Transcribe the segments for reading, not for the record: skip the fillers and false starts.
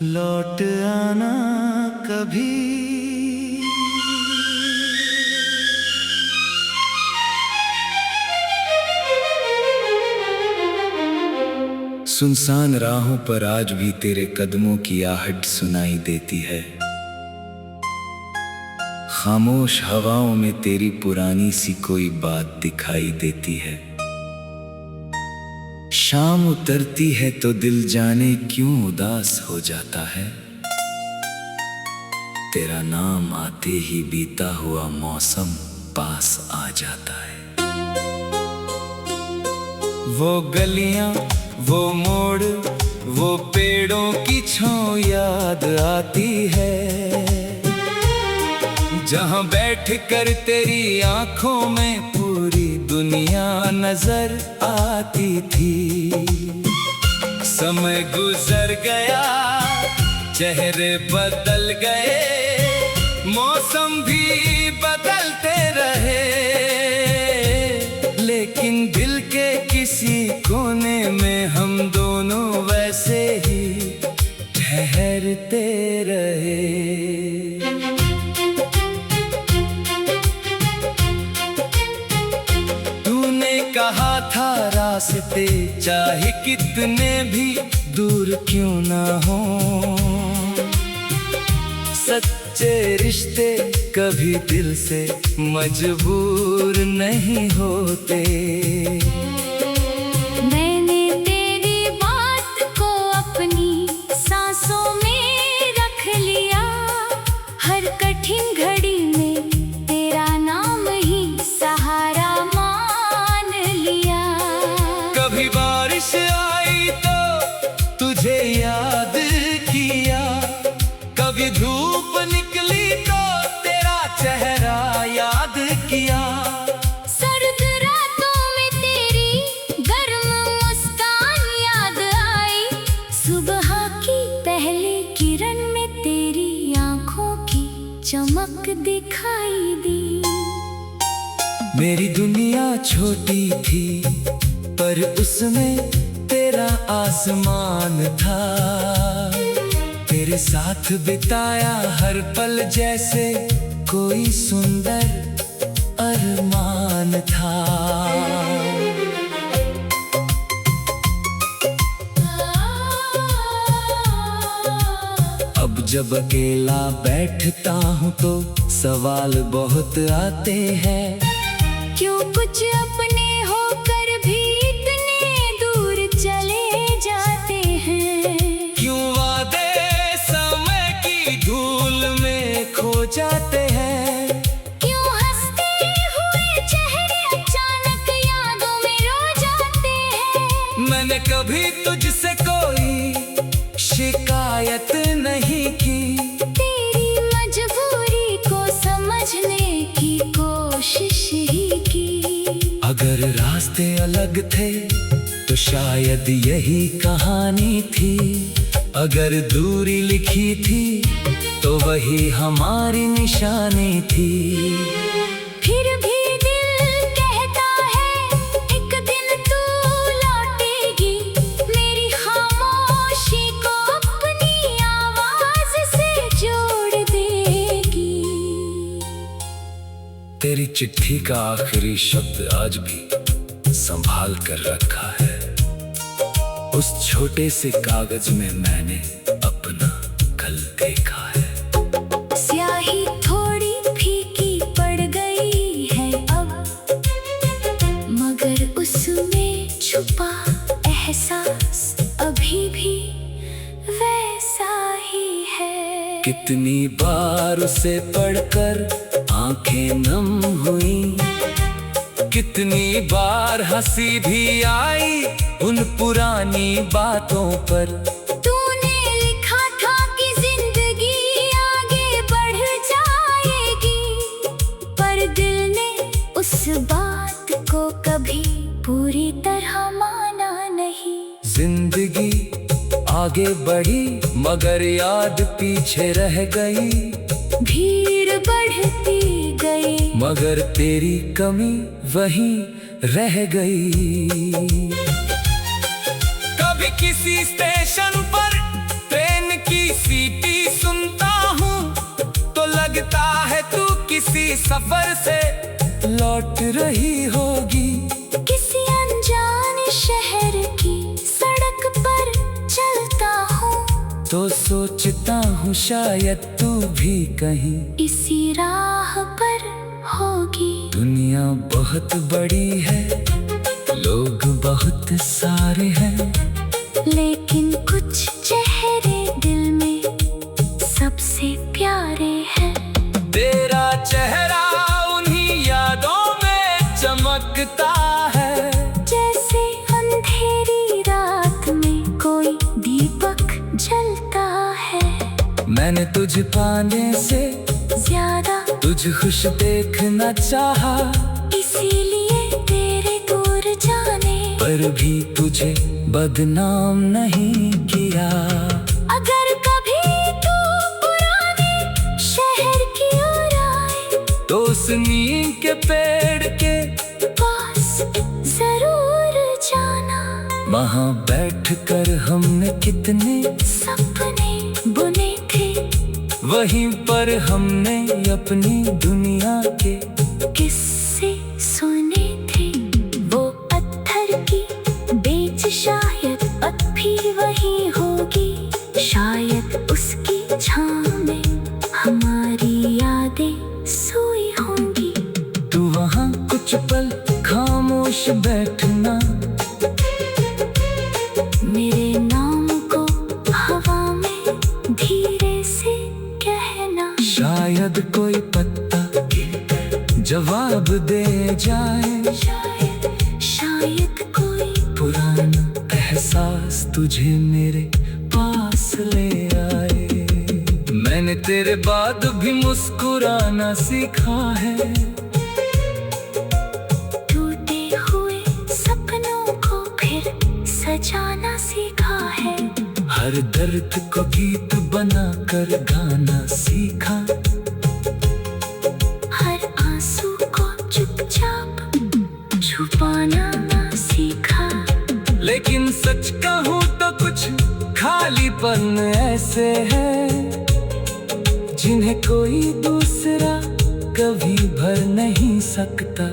लौट आना कभी। सुनसान राहों पर आज भी तेरे कदमों की आहट सुनाई देती है। खामोश हवाओं में तेरी पुरानी सी कोई बात दिखाई देती है। शाम उतरती है तो दिल जाने क्यों उदास हो जाता है। तेरा नाम आते ही बीता हुआ मौसम पास आ जाता है। वो गलियां, वो मोड़, वो पेड़ों की छांव याद आती है, जहां बैठ कर तेरी आंखों में पूरी दुनिया नजर आती थी। समय गुजर गया, चेहरे बदल गए, मौसम भी बदलते रहे, लेकिन दिल के किसी कोने में हम दोनों वैसे ही ठहरते रहे। कहा था रास्ते चाहे कितने भी दूर क्यों ना हो, सच्चे रिश्ते कभी दिल से मजबूर नहीं होते। मैंने तेरी बात को अपनी सांसों में रख लिया, हर कठिन घड़ी में तेरा नाम ही सहारा। कभी बारिश आई तो तुझे याद किया, कभी धूप निकली तो तेरा चेहरा याद किया। सर्द रातों में तेरी गर्म मुस्कान याद आई, सुबह की पहली किरण में तेरी आंखों की चमक दिखाई दी। मेरी दुनिया छोटी थी पर उसमें तेरा आसमान था, तेरे साथ बिताया हर पल जैसे कोई सुंदर अरमान था। अब जब अकेला बैठता हूँ तो सवाल बहुत आते हैं, क्यों कुछ अपने होकर भी इतने दूर चले जाते हैं, क्यों वादे समय की धूल में खो जाते हैं, क्यों हंसते हुए चेहरे अचानक यादों में रो जाते हैं। मैंने कभी तुझसे कोई शिकायत नहीं की, तेरी मजबूरी को समझने की कोशिश ही की। अगर रास्ते अलग थे तो शायद यही कहानी थी, अगर दूरी लिखी थी तो वही हमारी निशानी थी। फिर भी दिल कहता है एक दिन तू लौटेगी, मेरी खामोशी को अपनी आवाज से जोड़ देगी। तेरी चिट्ठी का आखिरी शब्द आज भी संभाल कर रखा है, उस छोटे से कागज में मैंने अपना कल देखा है। स्याही थोड़ी फीकी पड़ गई है अब, मगर उसमें छुपा एहसास अभी भी वैसा ही है। कितनी बार उसे पढ़कर आंखें नम हुई, कितनी बार हंसी भी आई उन पुरानी बातों पर। तूने लिखा था कि जिंदगी आगे बढ़ जाएगी, पर दिल ने उस बात को कभी पूरी तरह माना नहीं। जिंदगी आगे बढ़ी मगर याद पीछे रह गई, भीड़ बढ़ती गई मगर तेरी कमी वहीं रह गई। कभी किसी स्टेशन पर ट्रेन की किसी सफर से लौट रही होगी। किसी अनजान शहर की सड़क पर चलता हूँ, तो सोचता हूँ शायद तू भी कहीं इसी राह पर होगी। दुनिया बहुत बड़ी है, लोग बहुत सारे हैं, लेकिन कुछ चेहरे दिल में सबसे प्यारे हैं। तेरा चेहरा उन्हीं यादों में चमकता है, जैसे अंधेरी रात में कोई दीपक जलता है। मैंने तुझ पाने से ज्यादा तुझ खुश देखना चाहा, इसीलिए तेरे दूर जाने पर भी तुझे बदनाम नहीं किया। अगर कभी तू पुराने शहर की ओर आए, तो उस नीम के पेड़ के पास जरूर जाना। वहाँ बैठकर हमने कितने सपने बुने थे, वहीं पर हमने अपनी दुनिया के किस्से सुने थे। वो पत्थर की बेच शायद अब भी वही होगी, शायद उसकी छाँव में हमारी यादें सोई होंगी। तू वहाँ कुछ पल खामोश बैठना, मेरे नाम को हवा में धीरे से कहना। शायद कोई पत्ता जवाब दे जाए, शायद कोई पुराना एहसास तुझे मेरे पास ले आए। मैंने तेरे बाद भी मुस्कुराना सीखा है, टूटे हुए सपनों को फिर सजाना सीखा है। हर दर्द को गीत बनाकर गाना सीखा, हर आंसू को चुपचाप छुपाना सीखा। लेकिन सच कहूँ तो कुछ खालीपन ऐसे है, जिन्हें कोई दूसरा कभी भर नहीं सकता।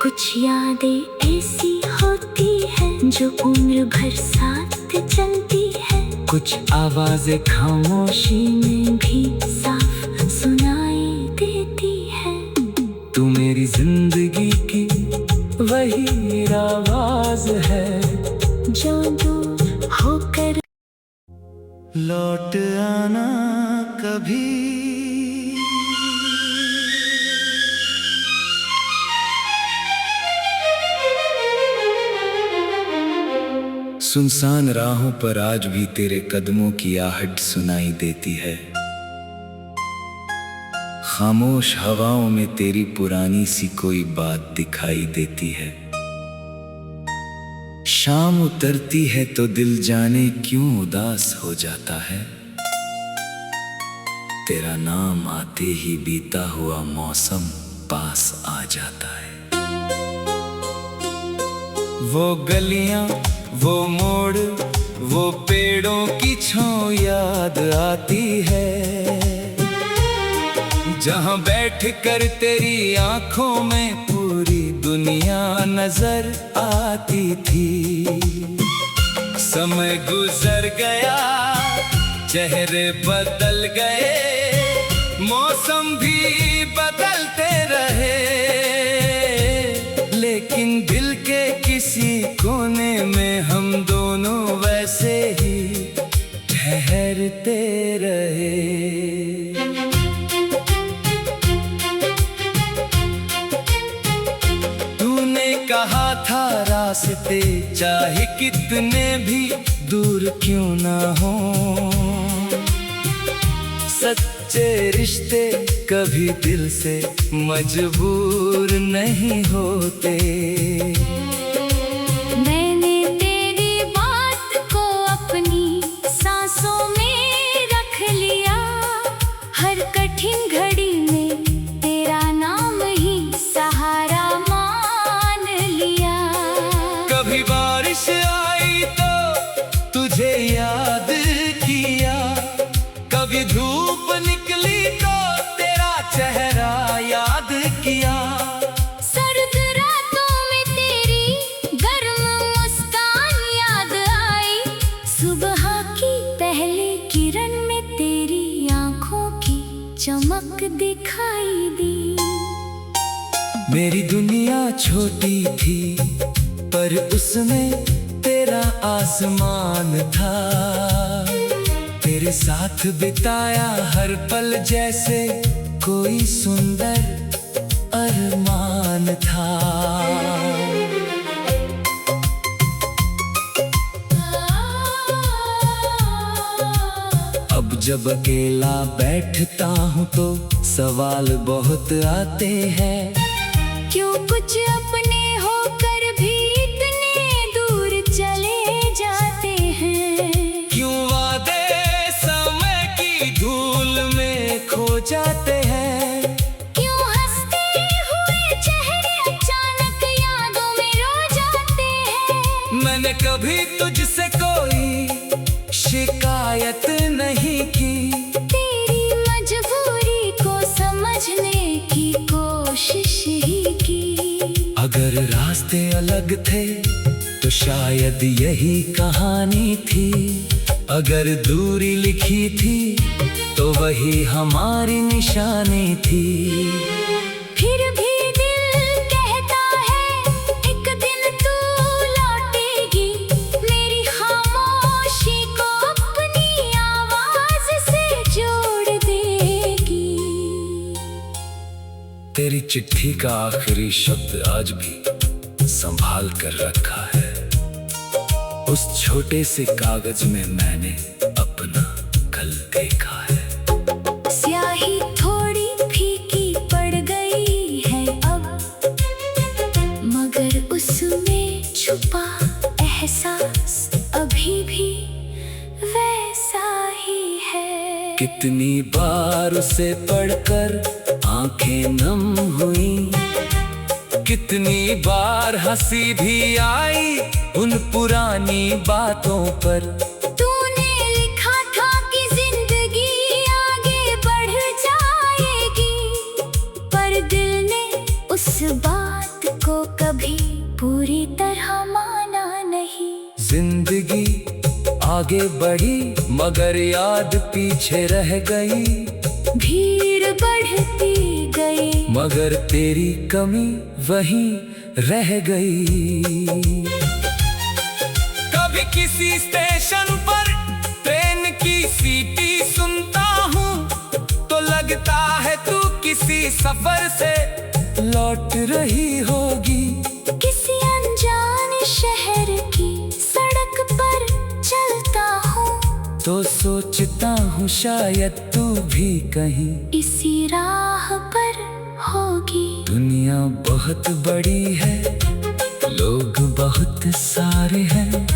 कुछ यादें ऐसी होती हैं जो उम्र भर साथ चलती है। कुछ आवाजें खामोशी में भी साफ सुनाई देती है। तू मेरी जिंदगी की वही आवाज है, जो दूर होकर लौट आना कभी। सुनसान राहों पर आज भी तेरे कदमों की आहट सुनाई देती है, खामोश हवाओं में तेरी पुरानी सी कोई बात दिखाई देती है। शाम उतरती है तो दिल जाने क्यों उदास हो जाता है, तेरा नाम आते ही बीता हुआ मौसम पास आ जाता है। वो गलियां, वो मोड़, वो पेड़ों की छाँव याद आती है, जहाँ बैठ कर तेरी आंखों में पूरी दुनिया नजर आती थी। समय गुजर गया, चेहरे बदल गए, मौसम भी बदलते रहे, लेकिन दिल के किसी कोने में हम दोनों वैसे ही ठहरते रहे। तूने कहा था रास्ते चाहे कितने भी दूर क्यों ना हो, सच्चे रिश्ते कभी दिल से मजबूर नहीं होते। मैंने तेरी बात को अपनी सांसों में रख लिया, हर कठिन घड़ी में तेरा नाम ही सहारा मान लिया। कभी बारिश आई तो तुझे याद किया, कभी धूप निकली तो तेरा चेहरा सुबह की पहली किरण में तेरी आंखों की चमक दिखाई दी। मेरी दुनिया छोटी थी पर उसमें तेरा आसमान था। तेरे साथ बिताया हर पल जैसे कोई सुंदर अरमान था। अब जब अकेला बैठता हूँ तो सवाल बहुत आते हैं। क्यों कुछ अपने होकर भी इतने दूर चले जाते हैं। क्यों वादे समय की धूल में खो जाते हैं। क्यों हंसते हुए चेहरे अचानक यादों में रो जाते हैं। मैंने कभी तुझसे कोई शिकायत नहीं की। तेरी मजबूरी को समझने की कोशिश ही की। अगर रास्ते अलग थे तो शायद यही कहानी थी। अगर दूरी लिखी थी तो वही हमारी निशानी थी। फिर भी दिल कहता है एक दिन तू लौटेगी। मेरी खामोशी को अपनी आवाज से जोड़ देगी। तेरी चिट्ठी का आखिरी शब्द आज भी संभाल कर रखा है। उस छोटे से कागज में मैंने अपना कल देखा है। स्याही थोड़ी फीकी पड़ गई है अब, मगर उसमें छुपा एहसास अभी भी वैसा ही है। कितनी बार उसे पढ़कर आंखें नम हुई। कितनी बार हंसी भी आई उन पुरानी बातों पर। तूने लिखा था कि जिंदगी आगे बढ़ जाएगी, पर दिल ने उस बात को कभी पूरी तरह माना नहीं। जिंदगी आगे बढ़ी मगर याद पीछे रह गई। भीड़ बढ़ती गई मगर तेरी कमी वहीं रह गई। कभी किसी स्टेशन पर ट्रेन की सीटी सुनता हूँ तो लगता है तू किसी सफर से लौट रही होगी। किसी अनजान शहर की सड़क पर चलता हूँ तो सोचता हूँ शायद तू भी कहीं इसी राह पर होगी। दुनिया बहुत बड़ी है, लोग बहुत सारे हैं,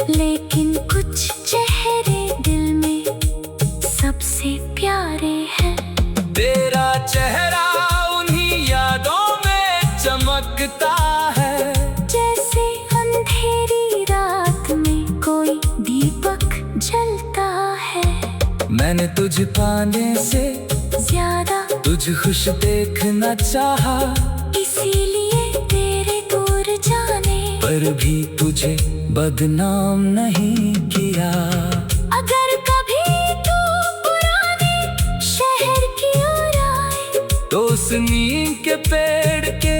लेकिन कुछ चेहरे दिल में सबसे प्यारे हैं। तेरा चेहरा उन्हीं यादों में चमकता है। जैसे अंधेरी रात में कोई दीपक जलता है। मैंने तुझ पाने से ज्यादा तुझ खुश देखना चाहा, इसीलिए तेरे दूर जाने पर भी तुझे बदनाम नहीं किया। अगर कभी तू पुराने शहर की ओर आए तो उस नीम के पेड़ के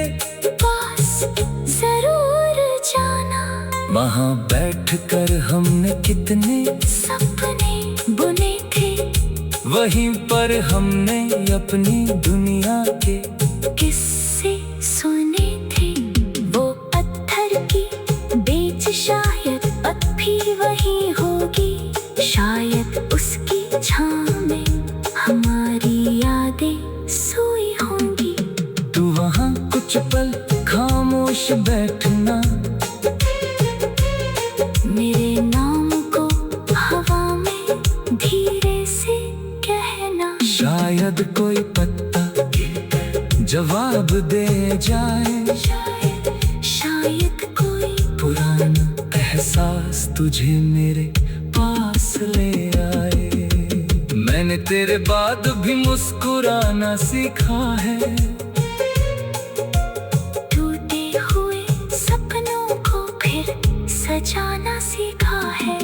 पास जरूर जाना। वहाँ बैठकर हमने कितने सपने बुने थे, वहीं पर हमने अपनी दुनिया के किस्से सुने थे। वो पत्थर की बेच शायद अब भी वही होगी। शायद उसकी छाँव में हमारी यादें सोई होंगी। तू वहाँ कुछ पल खामोश बैठना, मेरे नाम को हवा में धीरे से कहना। शायद कोई पत्ता जवाब दे जाए। शायद कोई पुराना एहसास तुझे मेरे पास ले आए। मैंने तेरे बाद भी मुस्कुराना सीखा है। टूटे हुए सपनों को फिर सजाना सीखा है।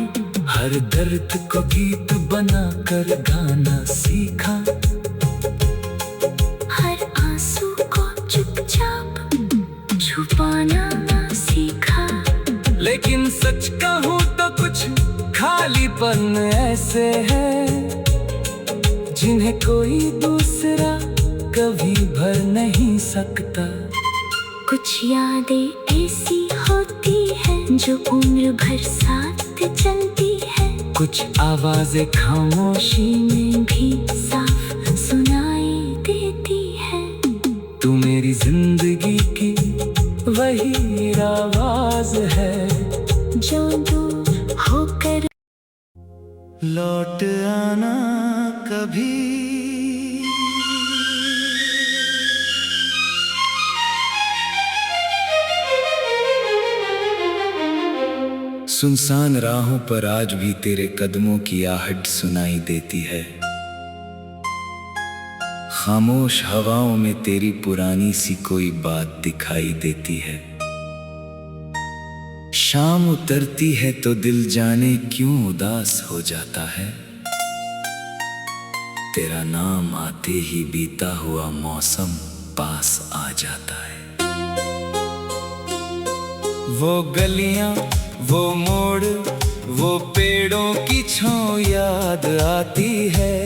हर दर्द को गीत बनाकर गाना सीखा, हर आंसू को चुपचाप छुपाना सीखा। लेकिन सच कहूँ तो कुछ खालीपन ऐसे है जिन्हें कोई दूसरा कभी भर नहीं सकता। कुछ यादें ऐसी होती हैं जो उम्र भर साथ चलती है। कुछ आवाजें खामोशी में भी साफ सुनाई देती है। तू मेरी जिंदगी की वही आवाज है जो दूर होकर लौट आना कभी। सुनसान राहों पर आज भी तेरे कदमों की आहट सुनाई देती है। खामोश हवाओं में तेरी पुरानी सी कोई बात दिखाई देती है। शाम उतरती है तो दिल जाने क्यों उदास हो जाता है। तेरा नाम आते ही बीता हुआ मौसम पास आ जाता है। वो गलियां, वो मोड़, वो पेड़ों की छांव याद आती है,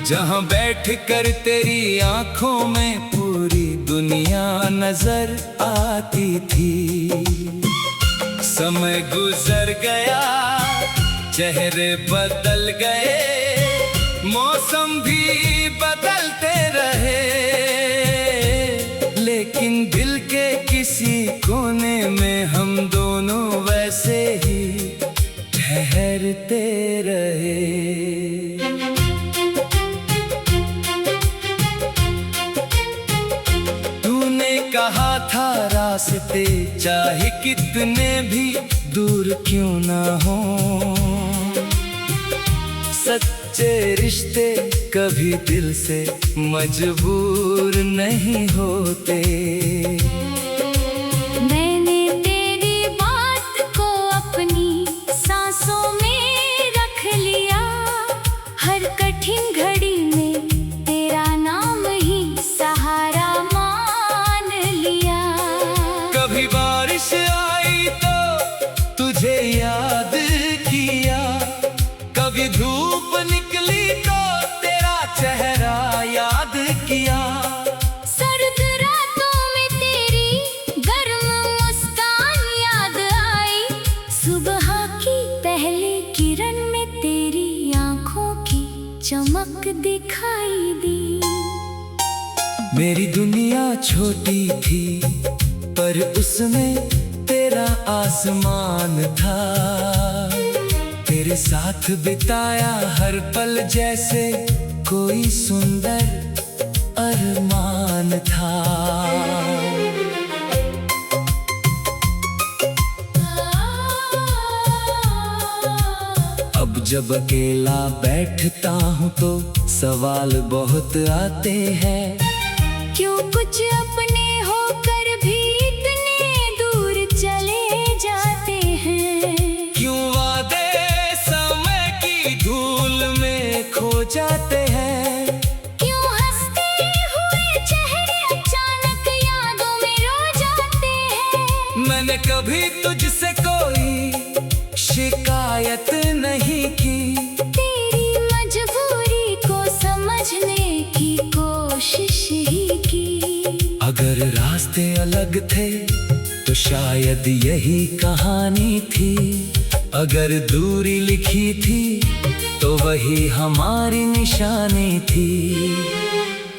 जहां बैठ कर तेरी आंखों में पूरी दुनिया नजर आती थी। समय गुजर गया, चेहरे बदल गए, मौसम भी बदलते रहे, लेकिन दिल के किसी कोने में हम दोनों वैसे ही ठहरते रहे। तूने कहा था रास्ते चाहे कितने भी दूर क्यों ना हो, सच्चे रिश्ते कभी दिल से मजबूर नहीं होते। मैंने तेरी बात को अपनी सांसों में रख लिया, हर कठिन घड़ी में तेरा नाम ही सहारा मान लिया। कभी बारिश आई तो तुझे याद किया, कभी धूप निकली तो तेरा चेहरा याद किया। सर्द रातों में तेरी गर्म मुस्कान याद आई, सुबह की पहली किरण में तेरी आंखों की चमक दिखाई दी। मेरी दुनिया छोटी थी पर उसमें तेरा आसमान था, तेरे साथ बिताया हर पल जैसे कोई सुंदर अरमान था। अब जब अकेला बैठता हूँ तो सवाल बहुत आते हैं, क्यों कुछ अपने होकर भी इतने दूर चले जाते हैं। क्यों वादे समय की धूल में खो जाते हैं। क्यों हंसते हुए चेहरे अचानक यादों में रो जाते हैं। मैंने कभी तुझसे कोई शिकायत नहीं की, तेरी मजबूरी को समझने की कोशिश ही की। अगर रास्ते अलग थे तो शायद यही कहानी थी, अगर दूरी लिखी थी तो वही हमारी निशानी थी।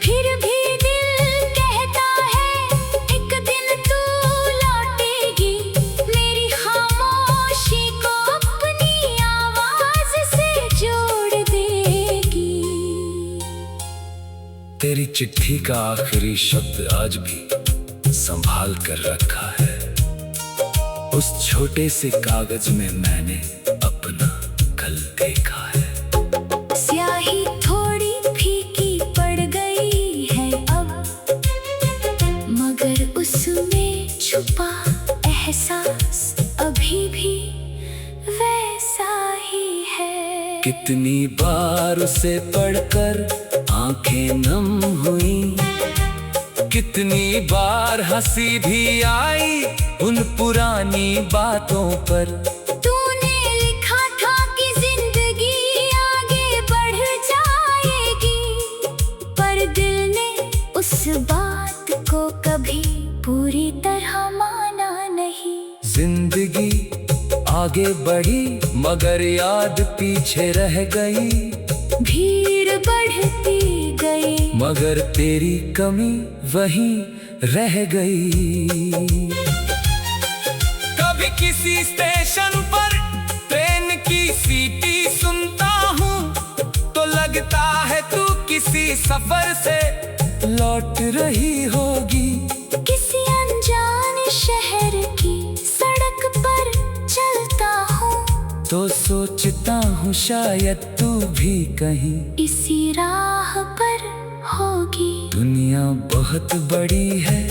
फिर भी दिल कहता है एक दिन तू लौटेगी, मेरी खामोशी को अपनी आवाज से जोड़ देगी। तेरी चिट्ठी का आखिरी शब्द आज भी संभाल कर रखा है, उस छोटे से कागज में मैंने अपना कल देखा है। स्याही थोड़ी फीकी पड़ गई है अब, मगर उसमें छुपा एहसास अभी भी कितनी बार उसे पढ़कर आंखें नम हुई, कितनी बार हंसी भी आई उन पुरानी बातों पर। तूने लिखा था कि जिंदगी आगे बढ़ जाएगी, पर दिल ने उस बात को कभी पूरी तरह माना नहीं। जिंदगी आगे बढ़ी मगर याद पीछे रह गई, भीड़ बढ़ती गई मगर तेरी कमी वहीं रह गई। कभी किसी स्टेशन पर ट्रेन की सीटी सुनता हूँ तो लगता है तू किसी सफर से लौट रही होगी। किसी अनजान शहर की सड़क पर चलता हूँ तो सोचता हूँ शायद तू भी कहीं इसी राह पर होगी। दुनिया बहुत बड़ी है,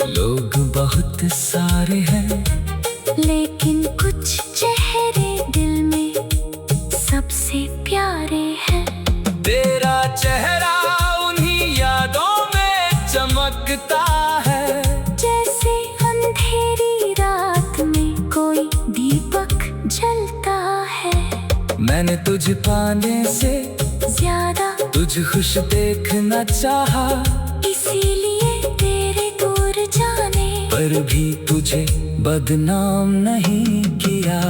लोग बहुत सारे हैं, लेकिन कुछ चेहरे दिल में सबसे प्यारे हैं। तेरा चेहरा उन्हीं यादों में चमकता है, जैसे अंधेरी रात में कोई दीपक जलता है। मैंने तुझ पाने से ज्यादा तुझ खुश देखना चाहा, इसीलिए तेरे दूर जाने पर भी तुझे बदनाम नहीं किया।